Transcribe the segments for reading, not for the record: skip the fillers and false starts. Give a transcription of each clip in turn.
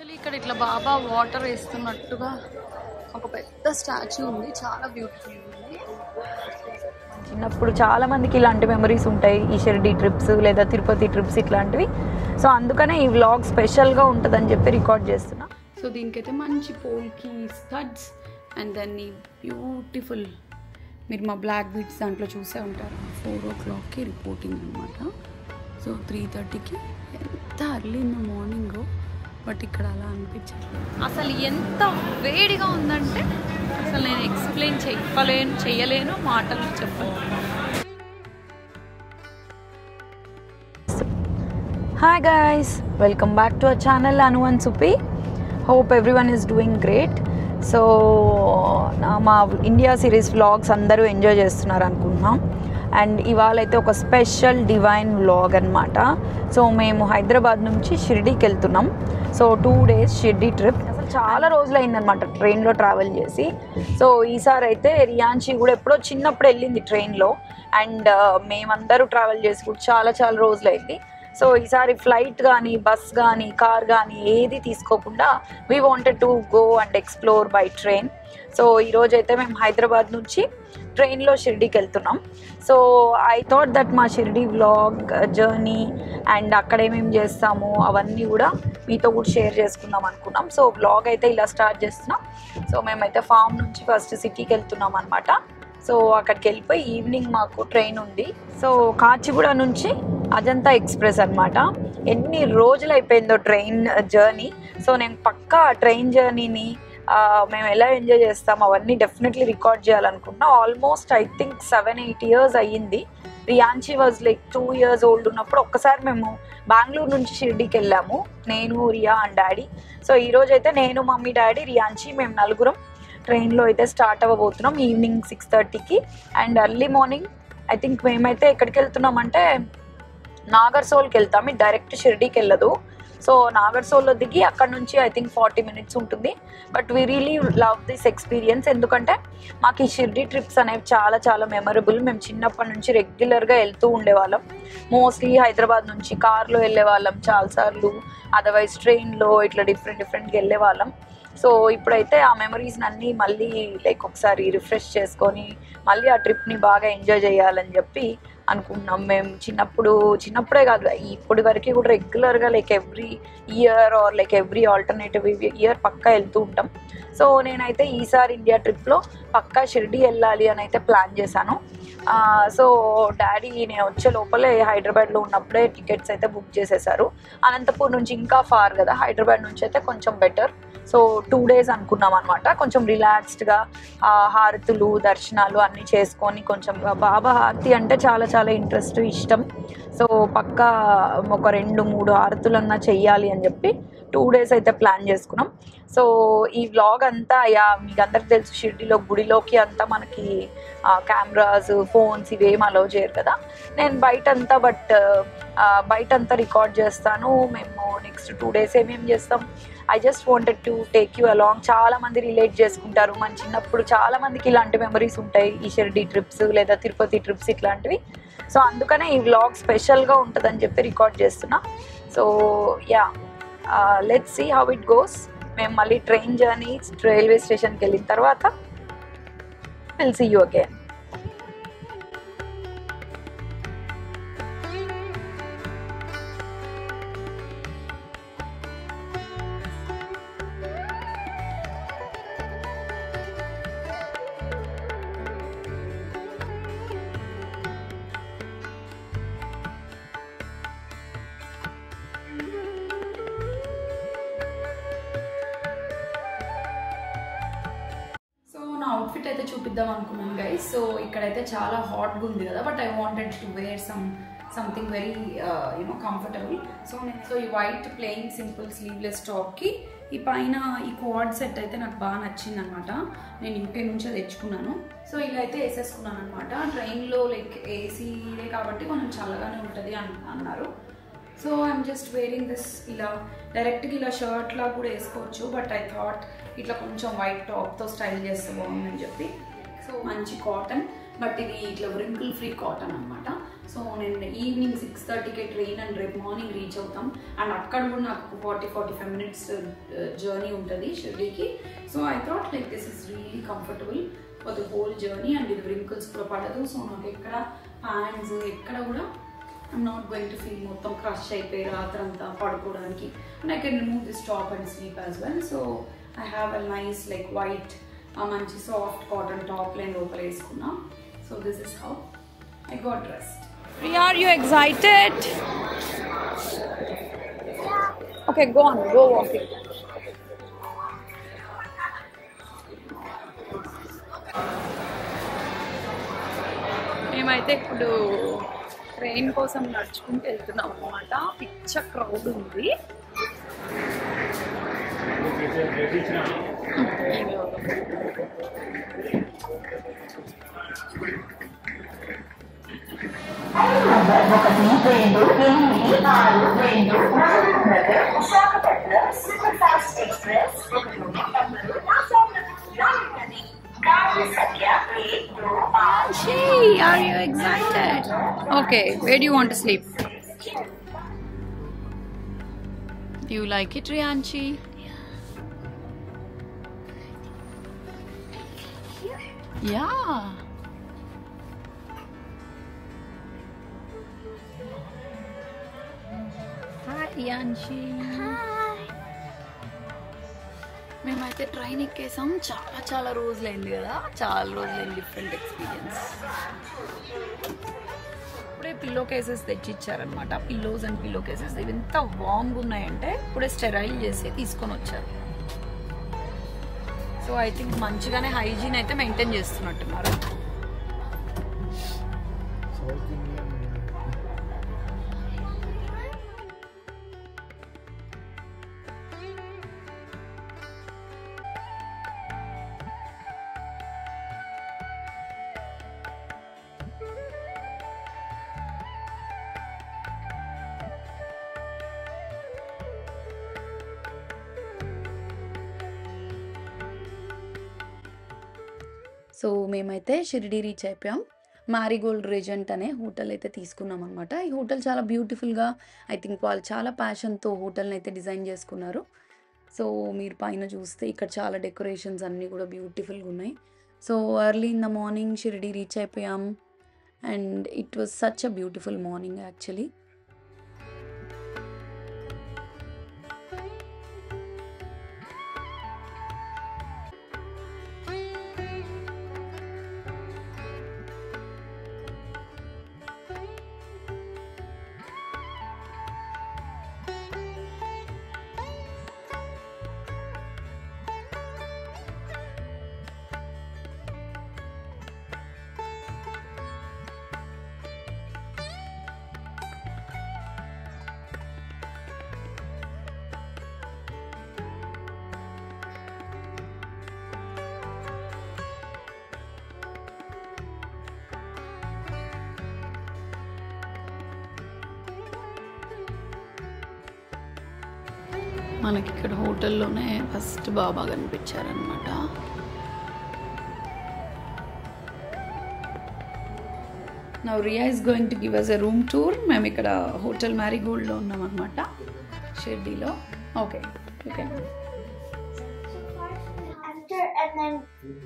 Actually ఇక్కడ ఇట్లా బాబా water వేస్తున్నట్టుగా ఒక పెద్ద స్టాచ్యూ ఉంది, చాలా బ్యూటిఫుల్ ఉంది. చిన్నప్పుడు చాలా మందికి ఇలాంటి మెమరీస్ ఉంటాయి, ఈ షిర్డీ ట్రిప్స్ లేదా తిరుపతి ట్రిప్స్ ఇట్లాంటివి. సో అందుకనే ఈ వ్లాగ్ స్పెషల్గా ఉంటుందని చెప్పి రికార్డ్ చేస్తున్నా. సో దీనికైతే మంచి పోల్కి స్టడ్స్ అండ్ దాన్ని బ్యూటిఫుల్, మీరు మా బ్లాక్ బీట్స్ దాంట్లో చూసే ఉంటారు. 4 o'clockకి రిపోర్టింగ్ అనమాట. సో 3:30కి ఎంత early in the morning, but ఇక్కడ అలా అనిపించట్లేదు. అసలు ఎంత వేడిగా ఉందంటే అసలు నేను ఎక్స్ప్లెయిన్ చెయ్యలేను, మాటలు చెప్పలేను. Hi guys, welcome back to our channel Anu and Supi. Hope everyone is doing great. So మా ఇండియా సిరీస్ వ్లాగ్స్ అందరూ ఎంజాయ్ చేస్తున్నారు అనుకుంటున్నాం. అండ్ ఇవాళ అయితే ఒక స్పెషల్ డివైన్ వ్లాగ్ అనమాట. సో మేము హైదరాబాద్ నుంచి షిర్డీకి వెళ్తున్నాం. So 2 days Shirdi trip. అసలు చాలా రోజులు అయిందనమాట ట్రైన్లో ట్రావెల్ చేసి. సో ఈసారి అయితే రియాన్షి కూడా ఎప్పుడో చిన్నప్పుడు వెళ్ళింది ట్రైన్లో. అండ్ మేమందరూ ట్రావెల్ చేసి కూడా చాలా చాలా రోజులు అయింది. సో ఈసారి ఫ్లైట్ కానీ బస్ కానీ కార్ కానీ ఏది తీసుకోకుండా we wanted to go and explore by train. So ఈరోజు అయితే మేము హైదరాబాద్ నుంచి ట్రైన్లో షిర్డీకి వెళ్తున్నాం. సో ఐ థాట్ దట్ మా షిర్డీ వ్లాగ్ జర్నీ అండ్ అక్కడ ఏమేమి చేస్తాము అవన్నీ కూడా మీతో కూడా షేర్ చేసుకుందాం అనుకున్నాం. సో వ్లాగ్ అయితే ఇలా స్టార్ట్ చేస్తున్నాం. సో మేమైతే ఫామ్ నుంచి ఫస్ట్ సిటీకి వెళ్తున్నాం అనమాట. సో అక్కడికి వెళ్ళిపోయి ఈవినింగ్ మాకు ట్రైన్ ఉంది. సో కాచిగూడ నుంచి అజంతా ఎక్స్ప్రెస్ అనమాట. ఎన్ని రోజులు అయిపోయిందో ట్రైన్ జర్నీ. సో నేను పక్కా ట్రైన్ జర్నీని మేము ఎలా ఎంజాయ్ చేస్తాం అవన్నీ డెఫినెట్లీ రికార్డ్ చేయాలనుకున్నా. ఆల్మోస్ట్ ఐ థింక్ 7-8 years అయ్యింది. రియాన్షి వాజ్ లైక్ 2 years ఓల్డ్ ఉన్నప్పుడు ఒక్కసారి మేము బెంగళూరు నుంచి షిర్డీకి వెళ్ళాము, నేను, రియా అండ్ డాడీ. సో ఈరోజు అయితే నేను, మమ్మీ, డాడీ, రియాన్షి మేము నలుగురం ట్రైన్లో అయితే స్టార్ట్ అవ్వబోతున్నాం ఈవినింగ్ 6:30కి. And early morning I think మేమైతే ఎక్కడికి వెళ్తున్నామంటే నాగర్సోల్కి వెళ్తాం. ఇది డైరెక్ట్ షిర్డీకి వెళ్ళదు. సో నాగర్సోల్లో దిగి అక్కడ నుంచి ఐ థింక్ 40 minutes ఉంటుంది. But we really love this experience. ఎందుకంటే మాకు ఈ షిర్డీ ట్రిప్స్ అనేవి చాలా చాలా మెమరబుల్. మేము చిన్నప్పటి నుంచి రెగ్యులర్గా వెళ్తూ ఉండేవాళ్ళం. మోస్ట్లీ హైదరాబాద్ నుంచి కార్లో వెళ్ళేవాళ్ళం చాలాసార్లు, అదర్వైజ్ ట్రైన్లో ఇట్లా డిఫరెంట్గా వెళ్ళేవాళ్ళం. సో ఇప్పుడైతే ఆ మెమరీస్ అన్నీ మళ్ళీ లైక్ ఒకసారి రిఫ్రెష్ చేసుకొని మళ్ళీ ఆ ట్రిప్ని బాగా ఎంజాయ్ చేయాలని చెప్పి అనుకుంటున్నాం. మేము చిన్నప్పుడే కాదు, ఇప్పటి వరకు కూడా రెగ్యులర్గా like every year or like every alternative year పక్కా వెళ్తూ ఉంటాం. సో నేనైతే ఈసారి ఇండియా ట్రిప్లో పక్కా షిర్డీ వెళ్ళాలి అని అయితే ప్లాన్ చేశాను. సో డాడీ నేను వచ్చే లోపలే హైదరాబాద్లో ఉన్నప్పుడే టికెట్స్ అయితే బుక్ చేసేసారు. అనంతపూర్ నుంచి ఇంకా ఫార్ కదా, హైదరాబాద్ నుంచి అయితే కొంచెం బెటర్. సో 2 days అనుకున్నాం అనమాట. కొంచెం రిలాక్స్డ్గా హారతులు దర్శనాలు అన్నీ చేసుకొని, కొంచెం బాబా హారతి అంటే చాలా చాలా ఇంట్రెస్ట్, ఇష్టం. సో పక్కా ఒక 2-3 హారతులన్నా చెయ్యాలి అని చెప్పి 2 days అయితే ప్లాన్ చేసుకున్నాం. సో ఈ వ్లాగ్ అంతా మీకు అందరికి తెలుసు, షిర్డీలో గుడిలోకి అంతా మనకి కెమెరాస్, ఫోన్స్ ఇవేం అలౌ చేయరు కదా. నేను బయటంతా రికార్డ్ చేస్తాను. మేము నెక్స్ట్ 2 days ఏమేమి చేస్తాం, I just wanted to take you along. చాలామంది రిలేట్ చేసుకుంటారు, మన చిన్నప్పుడు చాలామందికి ఇలాంటి మెమరీస్ ఉంటాయి, ఈ షిర్డీ ట్రిప్స్ లేదా తిరుపతి ట్రిప్స్ ఇట్లాంటివి. సో అందుకనే ఈ వ్లాగ్ స్పెషల్గా ఉంటుందని చెప్పి రికార్డ్ చేస్తున్నా. So yeah, let's see how it goes. మేము మళ్ళీ ట్రైన్ జర్నీ రైల్వే స్టేషన్కి వెళ్ళిన తర్వాత will see you again. Outfit అయితే చూపిద్దాం అనుకున్నాను గైస్. సో ఇక్కడైతే చాలా హాట్గా ఉంది కదా, but I wanted to wear something very comfortable. So ఈ వైట్ ప్లెయిన్ సింపుల్ స్లీవ్లెస్ టాప్కి ఈ పైన ఈ క్వాడ్ సెట్ అయితే నాకు బాగా నచ్చింది అనమాట. నేను యూకే నుంచే తెచ్చుకున్నాను. సో ఇలా అయితే వేసేసుకున్నాను అనమాట. ట్రైన్లో లైక్ ఏసీనే కాబట్టి కొంచెం చల్లగానే ఉంటుంది అన్నారు. So I'm just wearing this. ఇలా డైరెక్ట్గా ఇలా షర్ట్ లా కూడా వేసుకోవచ్చు, బట్ ఐ థాట్ ఇట్లా కొంచెం వైట్ టాప్తో స్టైల్ చేస్తే బాగుందని చెప్పి. సో మంచి కాటన్, బట్ ఇది ఇట్లా వ్రింకిల్ ఫ్రీ కాటన్ అనమాట. సో నేను ఈవినింగ్ 6:30కే ట్రైన్ అండ్ రేపు మార్నింగ్ రీచ్ అవుతాం. అండ్ అక్కడ కూడా నాకు 40-45 మినిట్స్ జర్నీ ఉంటుంది షిర్డీకి. So I thought like this is really comfortable for the whole journey and ఇది wrinkles కూడా పడదు. సో నాకు ఎక్కడ హ్యాండ్స్ ఎక్కడ కూడా I'm not going to feel మొత్తం క్రష్ అయిపోయి రాత్రంతా పడుకోవడానికి. And I can remove this top and sleep as well. So I have a nice like white మంచి సాఫ్ట్ కాటన్ టాప్ లైన్ లోపల వేసుకున్నా. So this is how I got dressed. Priya, are you excited? Okay, go on, go walking. మేమైతే ఇప్పుడు train కోసం నడుచుకుంటూ వెళ్తున్నాం అన్నమాట. పిచ్చ క్రౌడ్ ఉంది. She, are you excited? Okay, where do you want to sleep? Do you like it, Riyanshi? Yeah. Hi, Riyanshi. మేమైతే train ఎక్కేసాం. చాలా రోజులైంది కదా, చాలా రోజులైంది. Different experience. ఇప్పుడే పిల్లో కేసెస్ తెచ్చిచ్చారనమాట. పిల్లోస్ అండ్ పిల్లో కేసెస్ ఇవి ఎంత వామ్గా ఉన్నాయంటే ఇప్పుడే స్టెరైల్ చేసి తీసుకొని వచ్చారు. సో ఐ థింక్ మంచిగానే హైజీన్ అయితే మెయింటైన్ చేస్తున్నట్టున్నారు. సో మేమైతే షిరిడి రీచ్ అయిపోయాం. మ్యారీగోల్డ్ రెజెంట్ అనే హోటల్ అయితే తీసుకున్నాం అనమాట. ఈ హోటల్ చాలా బ్యూటిఫుల్గా, ఐ థింక్ వాళ్ళు చాలా ప్యాషన్తో హోటల్ని అయితే డిజైన్ చేసుకున్నారు. సో మీరు పైన చూస్తే ఇక్కడ చాలా డెకరేషన్స్ అన్నీ కూడా బ్యూటిఫుల్గా ఉన్నాయి. So early in the morning Shirdi reach అయిపోయాం and it was such a beautiful morning actually. మనకి ఇక్కడ హోటల్లోనే ఫస్ట్ బాబా కనిపించారనమాట. Now Riya is going to give us a room tour. మేము ఇక్కడ హోటల్ మ్యారీగోల్డ్లో ఉన్నాం అనమాట, షిర్డీలో. Okay, okay. And then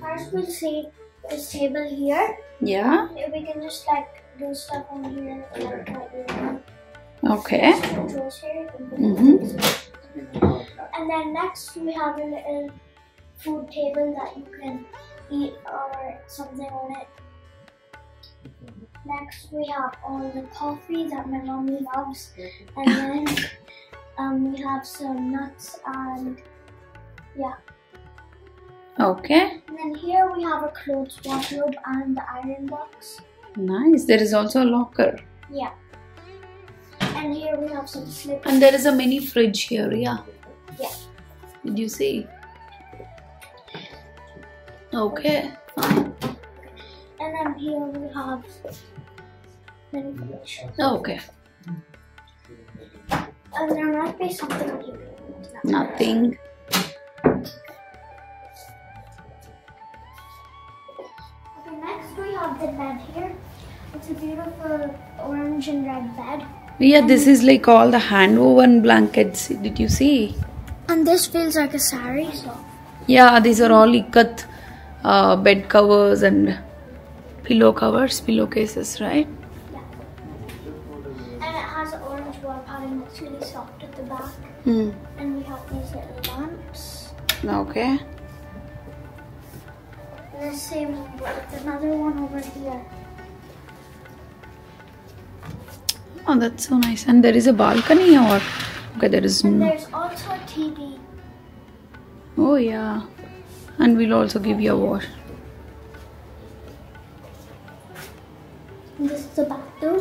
first we'll see this table here. Yeah. We can just like do stuff on here. Okay. And then next we have a little food table that you can eat or something on it. Next we have all the coffee that my mommy loves, and then we have some nuts and yeah. Okay. And then here we have a clothes wardrobe and the iron box. Nice. There is also a locker. Yeah. And here we have some slippers. And there is a mini fridge here, yeah. Yeah. Did you see? Okay. And then here we have mini fridge. Okay. And there might be something here. Nothing. Okay, next we have the bed here. It's It's a beautiful orange and red bed. Yeah, this is like all the hand woven blankets. Did you see? And this feels like a sari, so. Yeah, these are all ikat bed covers and pillowcases, right? And it has an orange wall pattern that's really soft at the back. And we have these little lamps. Okay. And the same with another one over here. Oh, that's so nice. And there is a balcony or? Okay, there is And no. there's also a TV. Oh, yeah. And we'll also give you a wash. And this is the bathroom.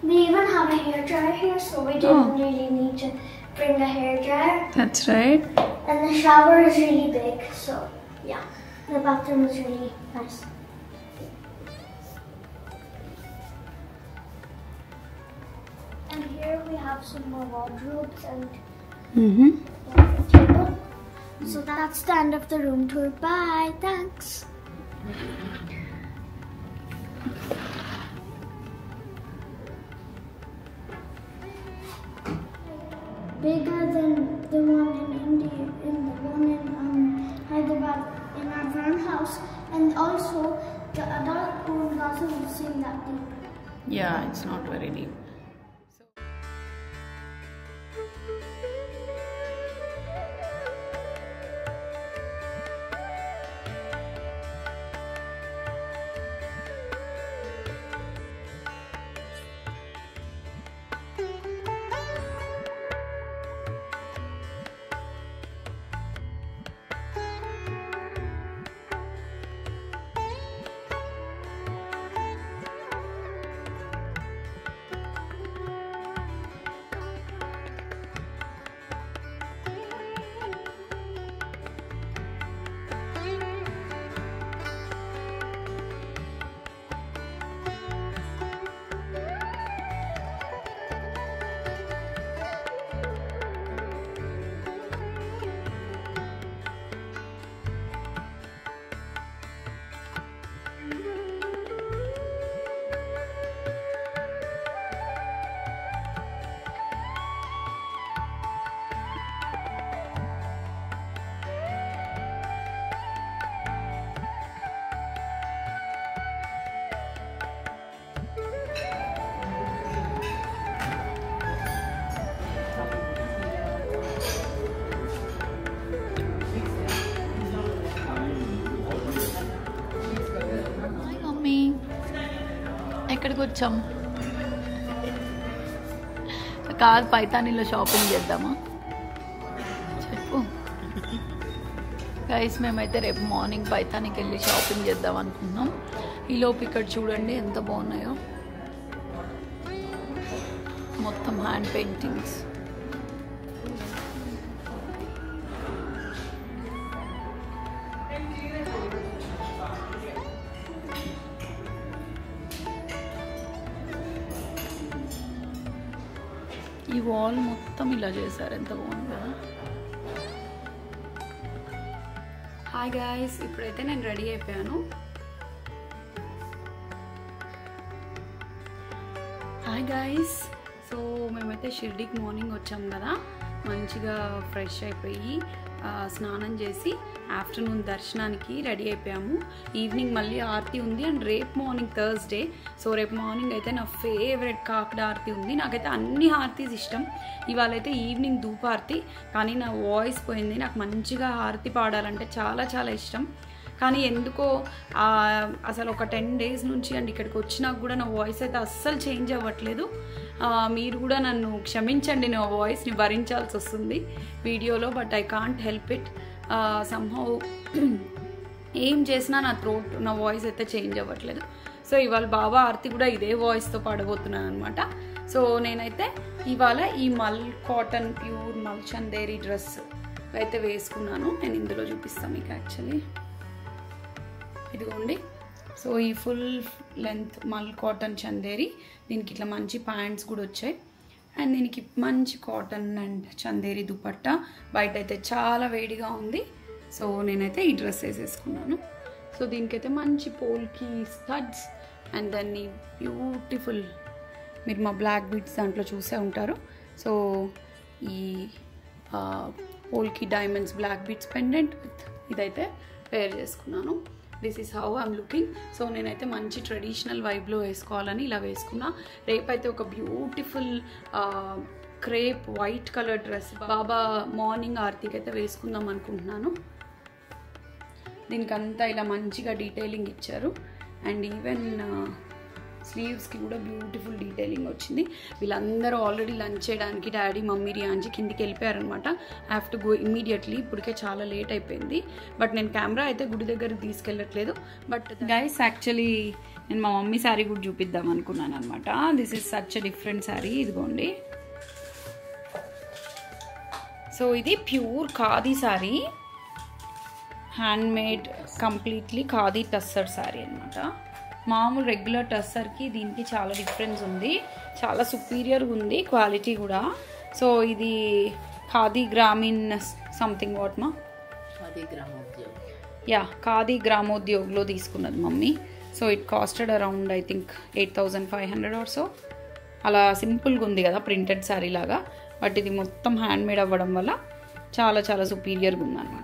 We even have a hairdryer here, so we didn't really need to bring a hairdryer. That's right. And the shower is really big, so yeah, the bathroom is really nice. And here we have some more wardrobes and a table. So that's the end of the room tour. Bye, thanks. Bigger than the one in India, in the one in Hyderabad in our grand house, and also the adult pool doesn't seem that deep. Yeah, it's not very deep. ఎక్కడికి వచ్చాం కాదు పైతానీలో shopping చేద్దామా చెప్పు guys మేమైతే రేపు morning పైతానికి వెళ్ళి shopping చేద్దాం అనుకుంటున్నాం ఈలోపు ఇక్కడ చూడండి ఎంత బాగున్నాయో మొత్తం హ్యాండ్ పెయింటింగ్స్ ఈ వాల్ మొత్తం ఇలా చేశారు ఎంత బాగుంది కదా హాయ్ గైస్ ఇప్పుడైతే నేను రెడీ అయిపోయాను హాయ్ గైస్ సో మేమైతే షిర్డీకి మార్నింగ్ వచ్చాం కదా మంచిగా ఫ్రెష్ అయిపోయి స్నానం చేసి ఆఫ్టర్నూన్ దర్శనానికి రెడీ అయిపోయాము ఈవినింగ్ మళ్ళీ ఆరతి ఉంది అండ్ రేపు మార్నింగ్ థర్స్డే సో రేపు మార్నింగ్ అయితే నా ఫేవరెట్ కాకడ ఆరతి ఉంది నాకైతే అన్ని హారతీస్ ఇష్టం ఇవాళ అయితే ఈవినింగ్ ధూపారతి కానీ నా వాయిస్ పోయింది నాకు మంచిగా హారతి పాడాలంటే చాలా చాలా ఇష్టం కానీ ఎందుకో అసలు ఒక 10 days నుంచి అండ్ ఇక్కడికి వచ్చినాక కూడా నా వాయిస్ అయితే అస్సలు చేంజ్ అవ్వట్లేదు మీరు కూడా నన్ను క్షమించండి నా వాయిస్ని భరించాల్సి వస్తుంది వీడియోలో but I can't help it somehow ఏం చేసినా నా వాయిస్ అయితే చేంజ్ అవ్వట్లేదు సో ఇవాళ బాబా ఆరతి కూడా ఇదే వాయిస్తో పాడబోతున్నాను అనమాట సో నేనైతే ఇవాళ ఈ మల్ కాటన్ ప్యూర్ మల్ చందేరి డ్రెస్ అయితే వేసుకున్నాను నేను ఇందులో చూపిస్తాను మీకు యాక్చువల్లీ ఇదిగోండి సో ఈ ఫుల్ లెంత్ మల్ కాటన్ చందేరి దీనికి ఇట్లా మంచి ప్యాంట్స్ కూడా వచ్చాయి అండ్ దీనికి మంచి కాటన్ అండ్ చందేరి దుపట్టా బయట అయితే చాలా వేడిగా ఉంది సో నేనైతే ఈ డ్రెస్ వేసేసుకున్నాను సో దీనికైతే మంచి పోల్కి స్టడ్స్ అండ్ దెన్ ఈ బ్యూటిఫుల్, మీరు మా బ్లాక్ బీడ్స్ దాంట్లో చూసే ఉంటారు. సో ఈ polki diamonds black beads pendant with ఇదైతే వేర్ చేసుకున్నాను. This is how I'm looking. So నేనైతే మంచి ట్రెడిషనల్ వైబ్లో వేసుకోవాలని ఇలా వేసుకున్నా. రేపైతే ఒక beautiful crepe white colour dress Baba morning ఆర్తికి అయితే వేసుకుందాం అనుకుంటున్నాను. దీనికంతా ఇలా మంచిగా డీటెయిలింగ్ ఇచ్చారు. అండ్ ఈవెన్ స్లీవ్స్కి కూడా బ్యూటిఫుల్ డీటెయిలింగ్ వచ్చింది. వీళ్ళందరూ ఆల్రెడీ లంచ్ చేయడానికి డాడీ మమ్మీ రియాన్జీ కిందికి వెళ్ళిపోయారనమాట. I have to go immediately. ఇప్పటికే చాలా లేట్ అయిపోయింది. బట్ నేను కెమెరా అయితే గుడి దగ్గరికి తీసుకెళ్ళట్లేదు. బట్ గైస్ యాక్చువల్లీ నేను మా మమ్మీ శారీ కూడా చూపిద్దాం అనుకున్నాను అనమాట. This is such a different sari. ఇదిగోండి. సో ఇది pure khadi sari, handmade, completely khadi tussar sari అనమాట. మామూలు రెగ్యులర్ టస్సర్కి దీనికి చాలా డిఫరెన్స్ ఉంది. చాలా సుపీరియర్గా ఉంది క్వాలిటీ కూడా. సో ఇది ఖాదీ గ్రామీణ్ సంథింగ్ వాట్ మా ఖాదీ గ్రామోద్యోగ్లో తీసుకున్నది mummy. So it costed around I think 8,500 or so. అలా సింపుల్గా ఉంది కదా ప్రింటెడ్ శారీ లాగా. బట్ ఇది మొత్తం హ్యాండ్మేడ్ అవ్వడం వల్ల చాలా చాలా సుపీరియర్గా ఉందన్నమాట.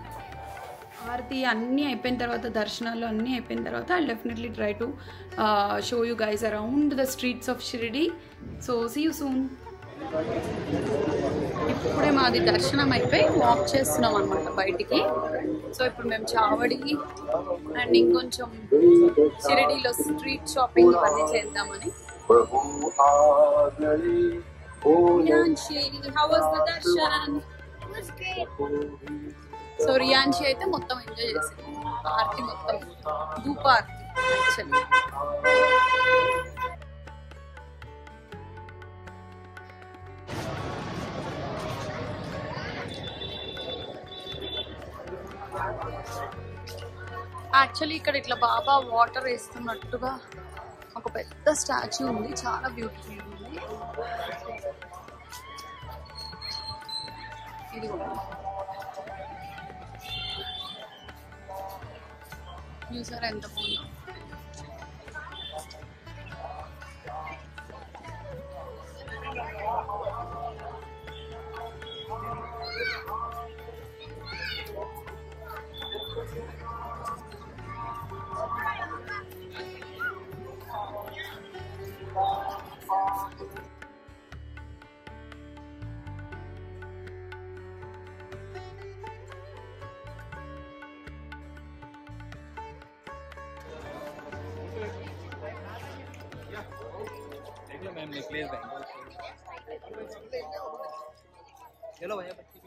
ఆరతి అన్నీ అయిపోయిన తర్వాత, దర్శనాలు అన్నీ అయిపోయిన తర్వాత I definitely try to show you guys around the streets of Shirdi. So see you soon. ఇప్పుడే మాది దర్శనం అయిపోయి వాక్ చేస్తున్నాం అనమాట బయటికి. సో ఇప్పుడు మేము చావడి అండ్ ఇంకొంచెం షిరిడీలో స్ట్రీట్ షాపింగ్ ఇవన్నీ చేద్దామని. How was the darshan? It was great. So Riyanshi అయితే మొత్తం ఎంజాయ్ చేసింది. ఆర్తి మొత్తం ధూప ఆర్తి యాక్చువల్లీ. యాక్చువల్లీ ఇక్కడ ఇట్లా బాబా వాటర్ వేస్తున్నట్టుగా ఒక పెద్ద స్టాచ్యూ ఉంది. చాలా బ్యూటిఫుల్ ఉంది. ఇది కూడా చూసారా ఎంత బాగుందో. चलो भैया बच्ची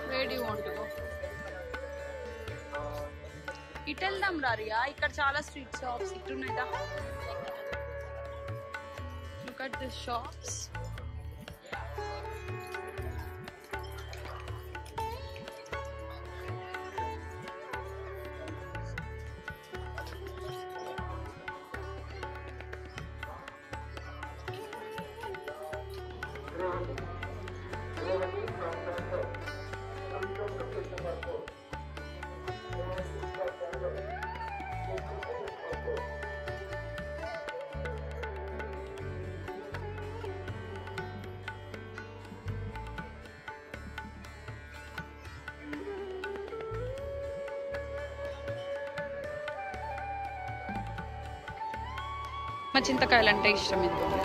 Where do you want to go? ఇటు వెళ్దాం రారియా. ఇక్కడ చాలా స్ట్రీట్ షాప్స్ ఇట్టున్నాయిదా. Look at the shops. మా చింతకాయలు అంటే ఇష్టం ఎందుకు.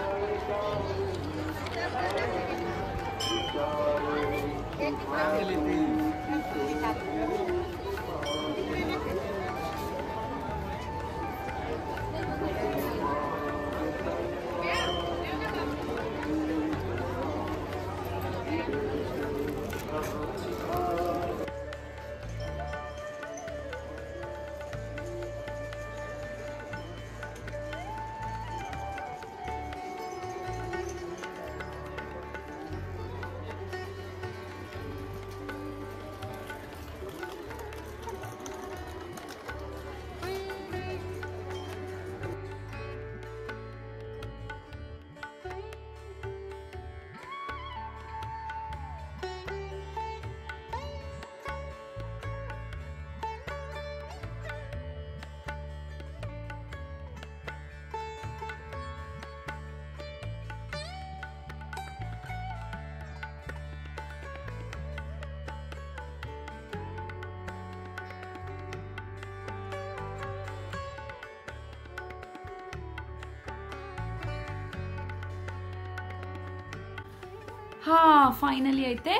ఫైనలీ అయితే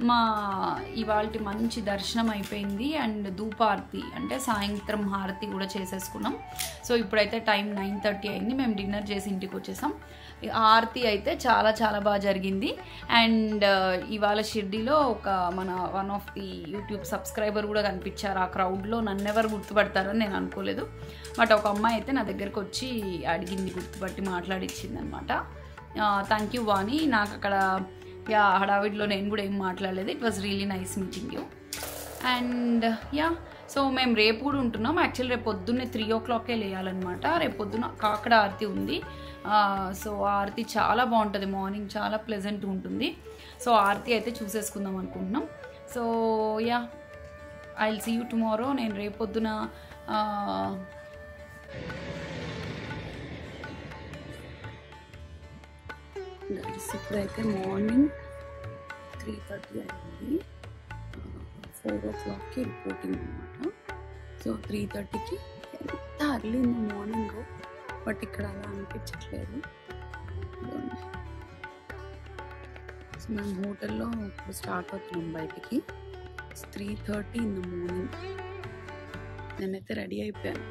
మా ఇవాళ మంచి దర్శనం అయిపోయింది అండ్ ధూపారతి అంటే సాయంత్రం హారతి కూడా చేసేసుకున్నాం. సో ఇప్పుడైతే టైం 9:30 అయింది. మేము డిన్నర్ చేసి ఇంటికి వచ్చేసాం. ఆరతి అయితే చాలా చాలా బాగా జరిగింది. అండ్ ఇవాళ షిర్డీలో ఒక మన one of the YouTube subscriber కూడా కనిపించారు ఆ క్రౌడ్లో. నన్ను ఎవరు గుర్తుపడతారని నేను అనుకోలేదు. బట్ ఒక అమ్మాయి అయితే నా దగ్గరకు వచ్చి అడిగింది, గుర్తుపట్టి మాట్లాడిచ్చింది అనమాట. థ్యాంక్ యూ వాణి. నాకు అక్కడ హడావిడిలో నేను కూడా ఏం మాట్లాడలేదు. It was really nice meeting you. And so మేము రేపు కూడా ఉంటున్నాం. యాక్చువల్లీ రేపు పొద్దున్నే 3 o'clockకే లేయాలన్నమాట. రేపు పొద్దున్న కాకడ ఆరతి ఉంది. సో ఆరతి చాలా బాగుంటుంది, మార్నింగ్ చాలా ప్లెజెంట్ ఉంటుంది. సో ఆరతి అయితే చూసేసుకుందాం అనుకుంటున్నాం. So I will see you tomorrow. నేను రేపు పొద్దున ఇప్పుడైతే మార్నింగ్ 3:30 అయింది. 4 o'clockకి రిపోర్టింగ్ అనమాట. సో 3:30కి ఎంత early in the morning, but ఇక్కడ అలా అనిపించట్లేదు. సో మేము హోటల్లో ఇప్పుడు స్టార్ట్ అవుతున్నాం బయటికి. 3:30 ఇన్ ద మార్నింగ్. నేనైతే రెడీ అయిపోయాను.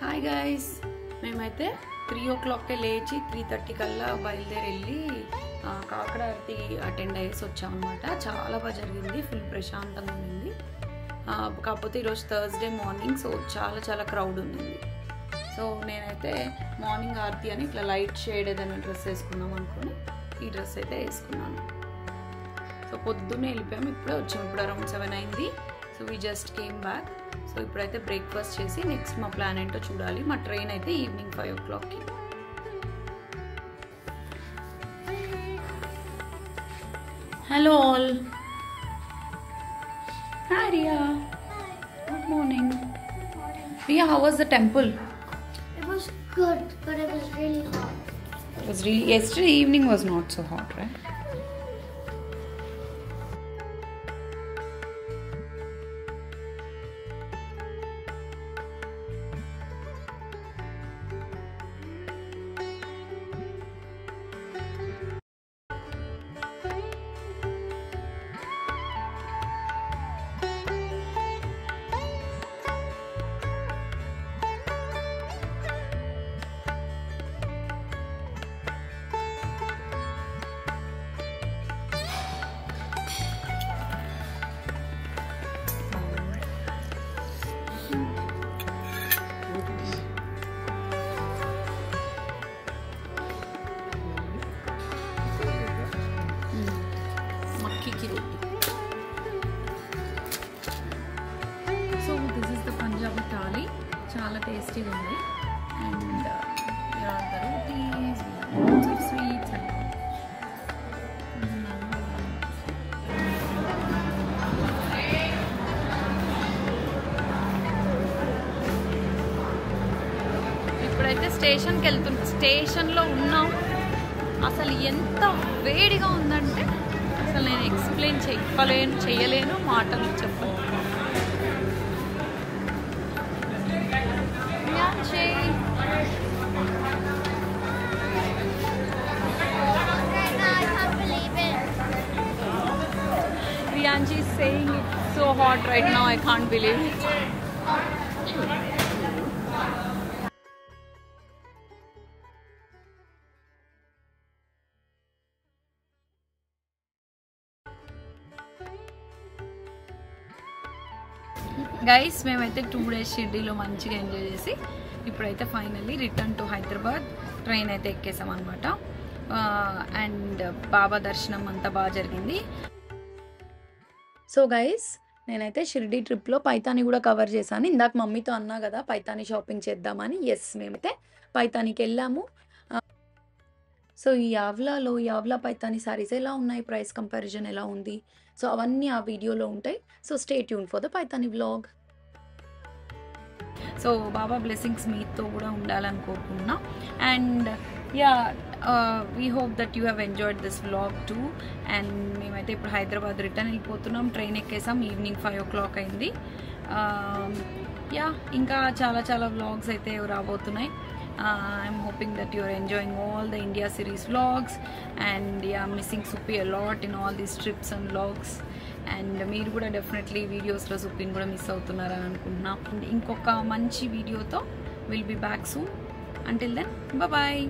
హాయ్ గైస్, మేమైతే 3 o'clockకే లేచి 3:30 కల్లా బయలుదేరి వెళ్ళి కాకడ ఆరతి అటెండ్ అయ్యేసి వచ్చామన్నమాట. చాలా బాగా జరిగింది, ఫుల్ ప్రశాంతంగా ఉంది. కాకపోతే ఈరోజు థర్స్డే మార్నింగ్, సో చాలా చాలా క్రౌడ్ ఉంది. సో నేనైతే మార్నింగ్ ఆరతి అని ఇట్లా లైట్ షేడ్ ఏదైనా డ్రెస్ వేసుకుందాం అనుకుని ఈ డ్రెస్ అయితే వేసుకున్నాను. సో పొద్దున్నే వెళ్ళిపోయాము, ఇప్పుడే వచ్చాము. ఇప్పుడు అరౌండ్ 7 అయింది. So we just came back. So ఇప్పుడైతే బ్రేక్ఫాస్ట్ చేసి నెక్స్ట్ మా ప్లాన్ ఏంటో చూడాలి. మా ట్రైన్ అయితే ఈవినింగ్ 5 o'clockకి. Hello all. Hi Riya. Good morning. Riya, how was the temple? It was good, but it was really hot. It was really, yesterday evening was not so hot, right? So this is the Punjabi thali. Chala tasty undi. And here are the rotis, lots of sweets. ఇప్పుడైతే స్టేషన్కి వెళ్తున్నాం. స్టేషన్లో ఉన్నాం. అసలు ఎంత వేడిగా ఉందంటే అసలు నేను ఎక్స్ప్లెయిన్ చేయలేను, మాటలు చెప్పలేను. Riyanji is saying it's so hot right now, I can't believe it. Guys మేమైతే 2 days షిర్డీలో మంచిగా ఎంజాయ్ చేసి ఇప్పుడైతే finally return to Hyderabad train అయితే ఎక్కేసాం అనమాట. అండ్ బాబా దర్శనం అంతా బాగా జరిగింది. సో గైస్ నేనైతే షిర్డీ ట్రిప్లో పైతాని కూడా కవర్ చేశాను. ఇందాక మమ్మీతో అన్నా కదా పైతాని షాపింగ్ చేద్దామని. ఎస్ మేమైతే పైతానికి వెళ్ళాము. సో ఈ యావ్లా పైతాని సారీస్ ఎలా ఉన్నాయి, ప్రైస్ కంపారిజన్ ఎలా ఉంది, సో అవన్నీ ఆ వీడియోలో ఉంటాయి. So stay tune for the Paithani vlog. So Baba blessings మీతో కూడా ఉండాలని కోరుకుంటున్నా. And yeah we hope that you have enjoyed this vlog two. And మేమైతే ఇప్పుడు హైదరాబాద్ రిటర్న్ వెళ్ళిపోతున్నాం. ట్రైన్ ఎక్కేసాం, ఈవినింగ్ 5 o'clock అయింది. యా ఇంకా చాలా వ్లాగ్స్ అయితే రాబోతున్నాయి. I'm hoping that you're enjoying all the India series vlogs, and yeah, missing Supi a lot in all these trips and vlogs. And మీరు కూడా డెఫినెట్లీ వీడియోస్లో సుప్పిని కూడా మిస్ అవుతున్నారని అనుకుంటున్నా. ఇంకొక మంచి వీడియోతో will be back soon. Until then bye.